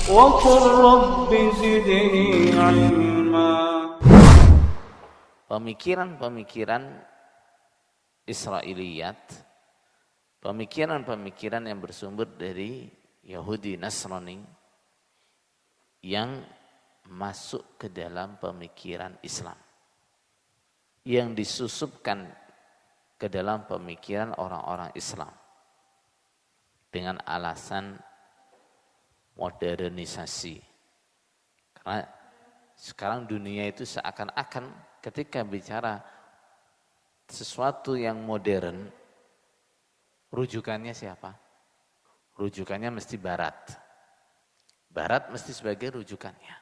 وقل رب زدني علما. Pemikiran-pemikiran Israiliyat, pemikiran-pemikiran yang bersumber dari Yahudi Nasrani yang masuk ke dalam pemikiran Islam, yang disusupkan ke dalam pemikiran orang-orang Islam dengan alasan modernisasi. Karena sekarang dunia itu seakan-akan ketika bicara sesuatu yang modern, rujukannya siapa? Rujukannya mesti Barat. Barat mesti sebagai rujukannya.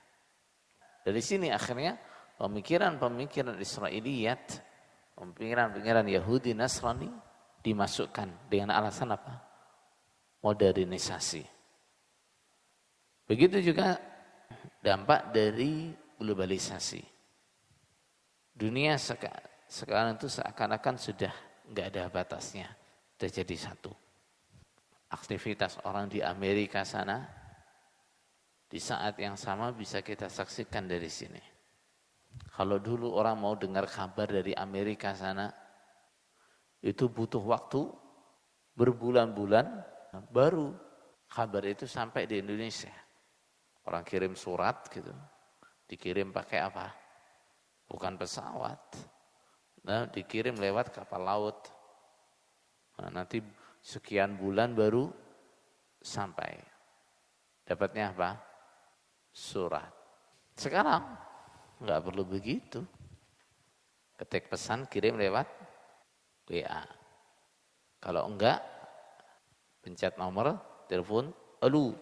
Dari sini akhirnya pemikiran-pemikiran Israiliyat, pemikiran-pemikiran Yahudi Nasrani dimasukkan dengan alasan apa? Modernisasi. Begitu juga dampak dari globalisasi. Dunia sekarang itu seakan-akan sudah nggak ada batasnya, sudah jadi satu. Aktivitas orang di Amerika sana di saat yang sama bisa kita saksikan dari sini. Kalau dulu orang mau dengar kabar dari Amerika sana, itu butuh waktu berbulan-bulan baru kabar itu sampai di Indonesia. Orang kirim surat gitu, dikirim pakai apa? Bukan pesawat. Nah, dikirim lewat kapal laut. Nah, nanti sekian bulan baru sampai. Dapatnya apa? Surat. Sekarang nggak perlu begitu. Ketik pesan, kirim lewat WA. Kalau enggak, pencet nomor telepon, alu.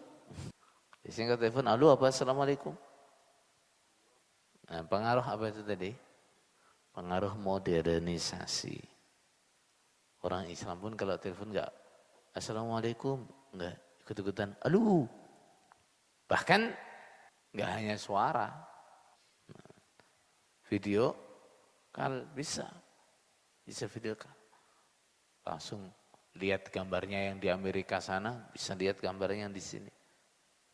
Disingkat telepon, alu apa? Assalamualaikum. Nah, pengaruh apa itu tadi? Pengaruh modernisasi. Orang Islam pun kalau telepon enggak Assalamualaikum, enggak ikut-ikutan alu. Bahkan enggak hanya suara. Video kan bisa video kan. Langsung lihat gambarnya yang di Amerika sana, bisa lihat gambarnya yang di sini.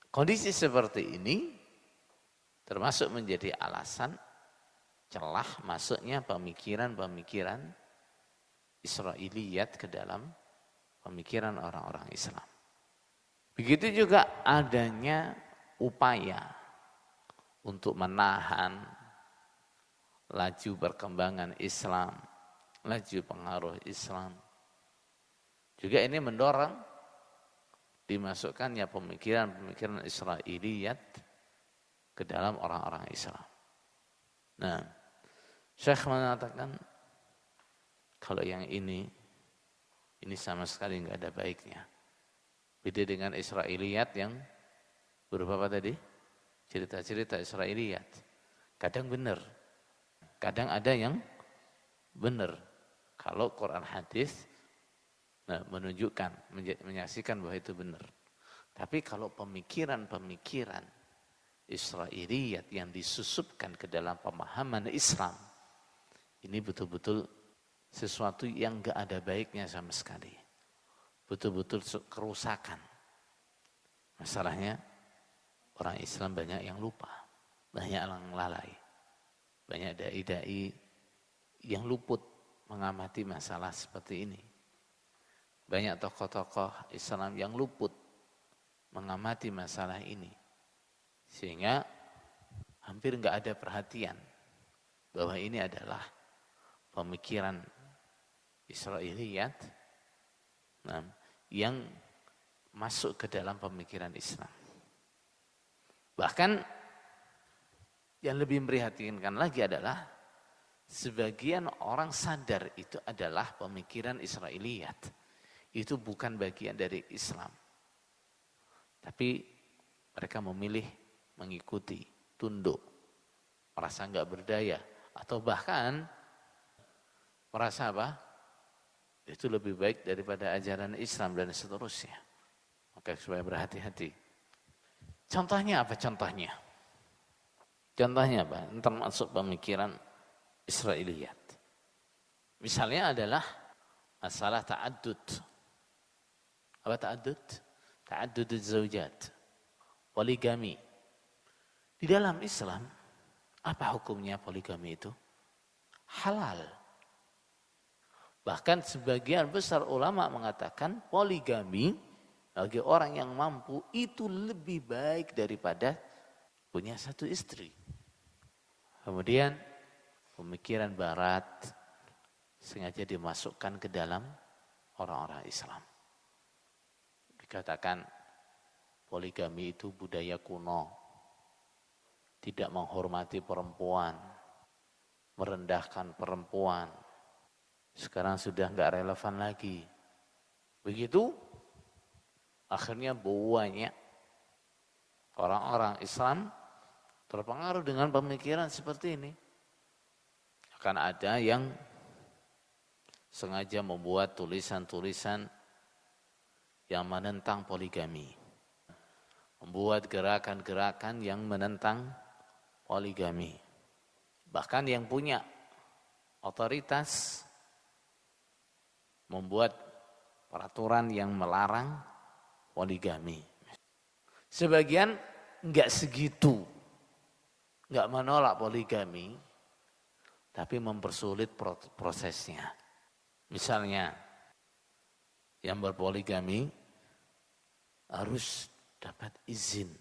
Kondisi seperti ini termasuk menjadi alasan celah masuknya pemikiran-pemikiran Israiliyat ke dalam pemikiran orang-orang Islam. Begitu juga adanya upaya untuk menahan laju perkembangan Islam, laju pengaruh Islam. Juga ini mendorong dimasukkannya pemikiran-pemikiran Israiliyat ke dalam orang-orang Islam. Nah, Syekh mengatakan kalau yang ini sama sekali enggak ada baiknya. Beda dengan Israiliyat yang berupa apa tadi? Cerita-cerita Israiliyat. Kadang benar, kadang ada yang benar. Kalau Quran hadis menunjukkan, menyaksikan bahwa itu benar. Tapi kalau pemikiran-pemikiran Israiliyat yang disusupkan ke dalam pemahaman Islam, ini betul-betul sesuatu yang enggak ada baiknya sama sekali. Betul-betul kerusakan. Masalahnya orang Islam banyak yang lupa, banyak yang lalai. Banyak dai-dai yang luput mengamati masalah seperti ini. Banyak tokoh-tokoh Islam yang luput mengamati masalah ini. Sehingga hampir enggak ada perhatian bahwa ini adalah pemikiran Israiliyat yang masuk ke dalam pemikiran Islam. Bahkan yang lebih memprihatinkan lagi adalah sebagian orang sadar itu adalah pemikiran Israiliyat. Itu bukan bagian dari Islam. Tapi mereka memilih mengikuti, tunduk, merasa enggak berdaya, atau bahkan merasa apa? Itu lebih baik daripada ajaran Islam dan seterusnya. Maka supaya berhati-hati. Contohnya apa? Contohnya apa? Termasuk pemikiran Israiliyat. Misalnya adalah masalah ta'addud. Apa ta'addud? Ta'addud zaujat. poligami. Di dalam Islam, apa hukumnya poligami itu? Halal. Bahkan sebagian besar ulama mengatakan poligami bagi orang yang mampu itu lebih baik daripada punya satu istri. Kemudian pemikiran barat sengaja dimasukkan ke dalam orang-orang Islam. Dikatakan poligami itu budaya kuno. Tidak menghormati perempuan, merendahkan perempuan. Sekarang sudah enggak relevan lagi. Begitu, akhirnya banyak orang-orang Islam terpengaruh dengan pemikiran seperti ini. Akan ada yang sengaja membuat tulisan-tulisan yang menentang poligami. Membuat gerakan-gerakan yang menentang poligami. Bahkan yang punya otoritas membuat peraturan yang melarang poligami. Sebagian enggak segitu, enggak menolak poligami, tapi mempersulit prosesnya. Misalnya, yang berpoligami harus dapat izin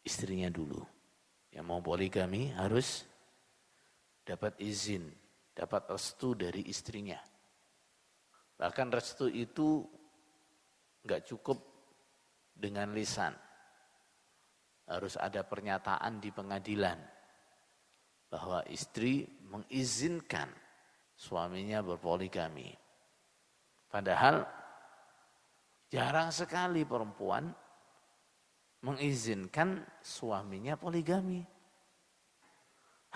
istrinya dulu. Yang mau poligami harus dapat izin, dapat restu dari istrinya. Bahkan restu itu enggak cukup dengan lisan. Harus ada pernyataan di pengadilan bahwa istri mengizinkan suaminya berpoligami. Padahal jarang sekali perempuan mengizinkan suaminya poligami.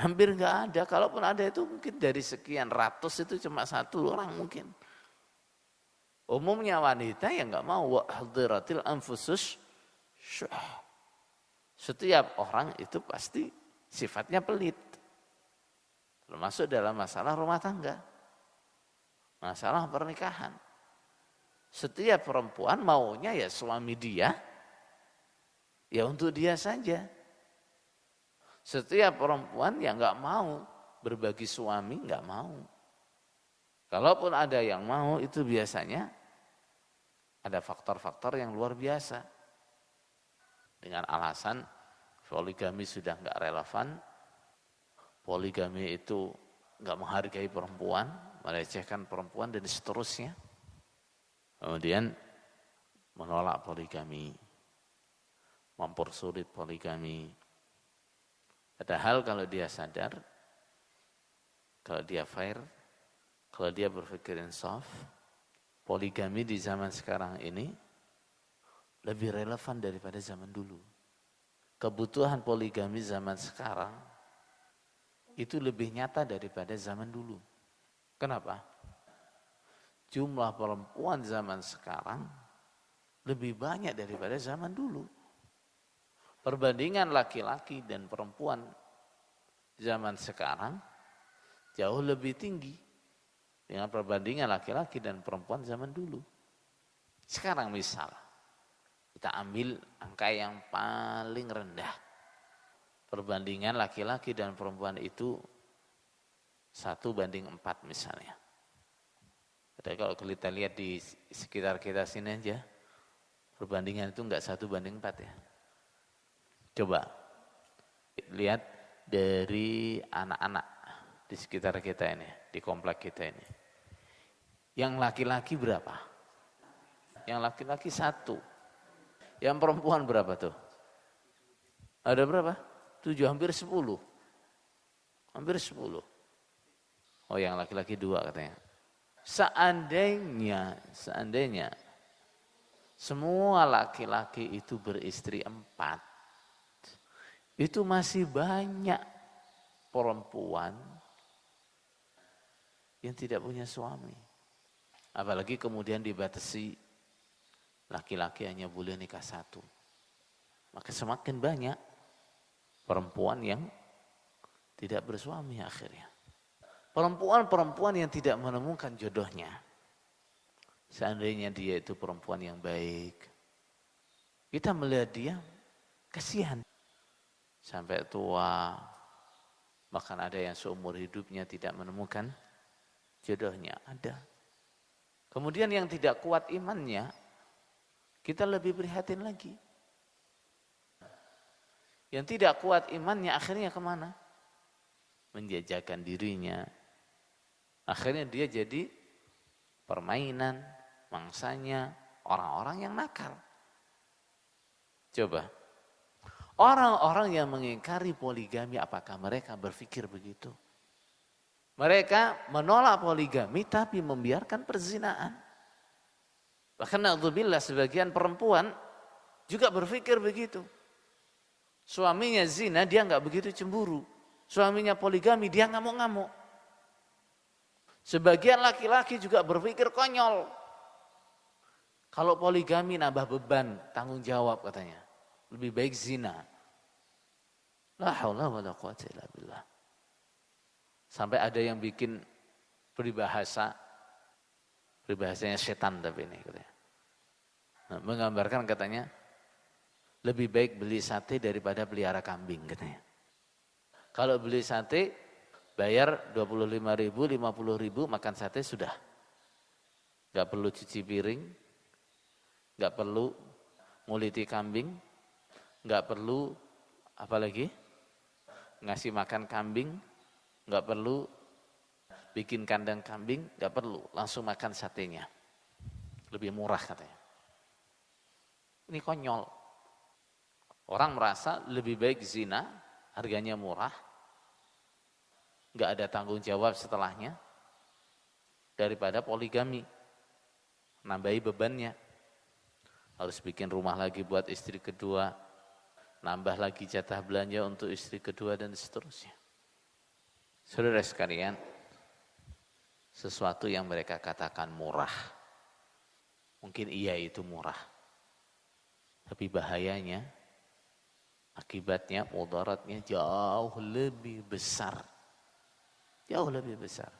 Hampir enggak ada, kalaupun ada itu mungkin dari sekian ratus itu cuma satu orang mungkin. Umumnya wanita yang enggak mau wahdiratil anfusus syuh. Setiap orang itu pasti sifatnya pelit. Termasuk dalam masalah rumah tangga. Masalah pernikahan. Setiap perempuan maunya ya suami dia, ya untuk dia saja. Setiap perempuan yang enggak mau berbagi suami, enggak mau. Kalaupun ada yang mau itu biasanya ada faktor-faktor yang luar biasa. Dengan alasan poligami sudah enggak relevan, poligami itu enggak menghargai perempuan, melecehkan perempuan dan seterusnya. Kemudian menolak poligami, mempersulit poligami. Padahal kalau dia sadar, kalau dia fair, kalau dia berpikir insaf, poligami di zaman sekarang ini lebih relevan daripada zaman dulu. Kebutuhan poligami zaman sekarang itu lebih nyata daripada zaman dulu. Kenapa? Jumlah perempuan zaman sekarang lebih banyak daripada zaman dulu. Perbandingan laki-laki dan perempuan zaman sekarang jauh lebih tinggi dengan perbandingan laki-laki dan perempuan zaman dulu. Sekarang misal, kita ambil angka yang paling rendah. Perbandingan laki-laki dan perempuan itu 1:4 misalnya. Jadi kalau kita lihat di sekitar kita sini aja, perbandingan itu enggak 1:4 ya. Coba lihat dari anak-anak di sekitar kita ini, di komplek kita ini. Yang laki-laki berapa? Yang laki-laki 1. Yang perempuan berapa tuh? Ada berapa? 7, hampir 10. Hampir 10. Oh, yang laki-laki 2 katanya. Seandainya semua laki-laki itu beristri 4, itu masih banyak perempuan yang tidak punya suami. Apalagi kemudian dibatasi laki-laki hanya boleh nikah 1. Maka semakin banyak perempuan yang tidak bersuami akhirnya. Perempuan-perempuan yang tidak menemukan jodohnya. Seandainya dia itu perempuan yang baik, kita melihat dia Kasihan. Sampai tua, bahkan ada yang seumur hidupnya tidak menemukan jodohnya, ada. Kemudian yang tidak kuat imannya, kita lebih prihatin lagi. Yang tidak kuat imannya akhirnya kemana? Menjajakan dirinya. Akhirnya dia jadi permainan, mangsanya orang-orang yang nakal. Coba, orang-orang yang mengingkari poligami, apakah mereka berpikir begitu? Mereka menolak poligami tapi membiarkan perzinaan. Bahkan na'udzubillah sebagian perempuan juga berpikir begitu. Suaminya zina, dia nggak begitu cemburu. Suaminya poligami, dia ngamuk-ngamuk. Sebagian laki-laki juga berpikir konyol. Kalau poligami nambah beban, tanggung jawab katanya. Lebih baik zina. La haula wala quwwata illa billah. Sampai ada yang bikin peribahasanya setan tapi ini katanya. Nah, menggambarkan katanya, lebih baik beli sate daripada pelihara kambing katanya. Kalau beli sate, bayar 25.000, 50.000, makan sate sudah. Gak perlu cuci piring, gak perlu nguliti kambing, gak perlu apalagi ngasih makan kambing, gak perlu bikin kandang kambing, gak perlu, langsung makan satenya. Lebih murah katanya. Ini konyol. Orang merasa lebih baik zina, harganya murah, gak ada tanggung jawab setelahnya, daripada poligami, nambahi bebannya. Harus bikin rumah lagi buat istri kedua, nambah lagi jatah belanja untuk istri kedua dan seterusnya. Saudara sekalian, sesuatu yang mereka katakan murah, mungkin iya itu murah, tapi bahayanya, akibatnya, mudaratnya jauh lebih besar. Jauh lebih besar.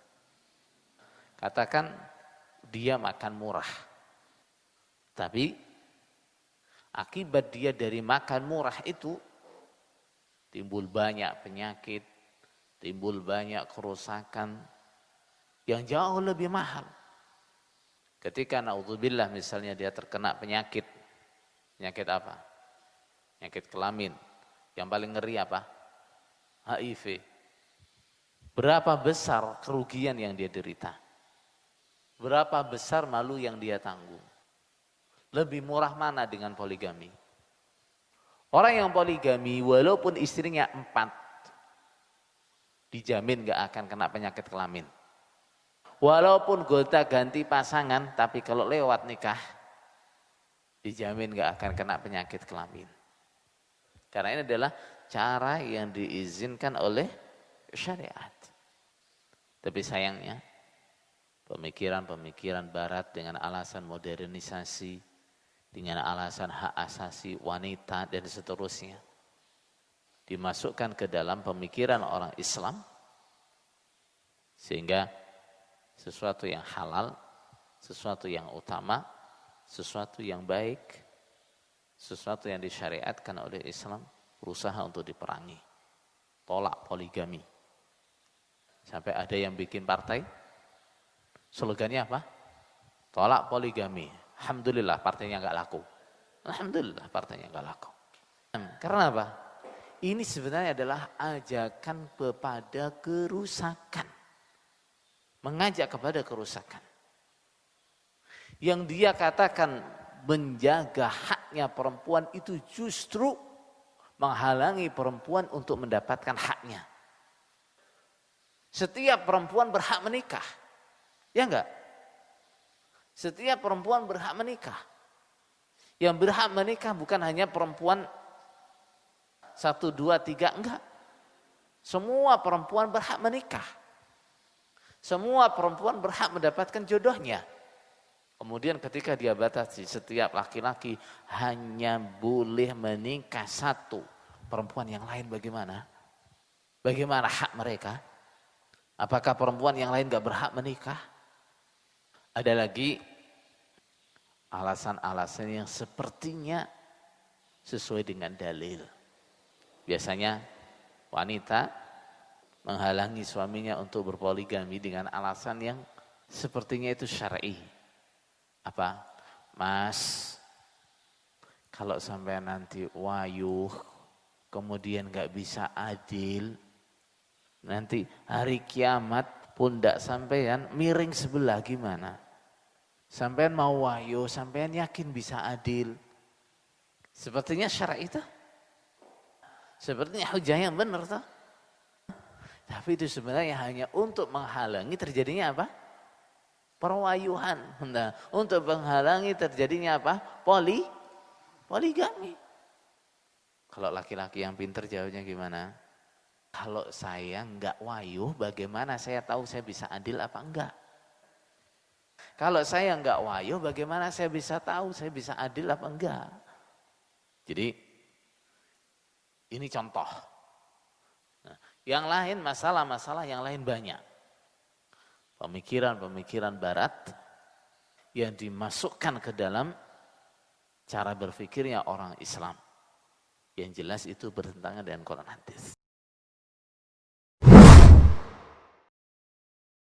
Katakan dia makan murah, tapi akibat dia dari makan murah itu timbul banyak penyakit, timbul banyak kerusakan yang jauh lebih mahal. Ketika naudzubillah misalnya dia terkena penyakit apa? Penyakit kelamin. Yang paling ngeri apa? HIV. Berapa besar kerugian yang dia derita? Berapa besar malu yang dia tanggung? Lebih murah mana dengan poligami? Orang yang poligami walaupun istrinya 4, dijamin gak akan kena penyakit kelamin. Walaupun gonta ganti pasangan, tapi kalau lewat nikah, dijamin gak akan kena penyakit kelamin. Karena ini adalah cara yang diizinkan oleh syariat. Tapi sayangnya, pemikiran-pemikiran barat dengan alasan modernisasi, dengan alasan hak asasi wanita dan seterusnya, dimasukkan ke dalam pemikiran orang Islam, sehingga sesuatu yang halal, sesuatu yang utama, sesuatu yang baik, sesuatu yang disyariatkan oleh Islam, berusaha untuk diperangi. Tolak poligami. Sampai ada yang bikin partai, slogannya apa? Tolak poligami. Alhamdulillah partainya nggak laku. Alhamdulillah partainya nggak laku. Karena apa? Ini sebenarnya adalah ajakan kepada kerusakan. Mengajak kepada kerusakan. Yang dia katakan menjaga haknya perempuan itu justru menghalangi perempuan untuk mendapatkan haknya. Setiap perempuan berhak menikah. Ya enggak? Setiap perempuan berhak menikah. Yang berhak menikah bukan hanya perempuan 1, 2, 3, enggak. Semua perempuan berhak menikah. Semua perempuan berhak mendapatkan jodohnya. Kemudian ketika dia batasi setiap laki-laki hanya boleh menikah 1, perempuan yang lain bagaimana? Bagaimana hak mereka? Apakah perempuan yang lain gak berhak menikah? Ada lagi alasan-alasan yang sepertinya sesuai dengan dalil. Biasanya wanita menghalangi suaminya untuk berpoligami dengan alasan yang sepertinya itu syar'i. Apa? Mas, kalau sampai nanti wayuh, kemudian gak bisa adil, nanti hari kiamat pundak sampean miring sebelah gimana? Sampean mau wayuh, sampean yakin bisa adil? Sepertinya syar'i itu. Sepertinya hujah yang benar tuh. Tapi itu sebenarnya hanya untuk menghalangi terjadinya apa? Perwayuhan. Nah, untuk menghalangi terjadinya apa? Poligami. Kalau laki-laki yang pintar jawabnya gimana? Kalau saya enggak wayuh, bagaimana saya tahu saya bisa adil apa enggak? Kalau saya enggak wayuh, bagaimana saya bisa tahu saya bisa adil apa enggak? Jadi, ini contoh. Nah, yang lain, masalah-masalah yang lain banyak. Pemikiran-pemikiran barat yang dimasukkan ke dalam cara berpikirnya orang Islam. Yang jelas itu bertentangan dengan Quran hadis.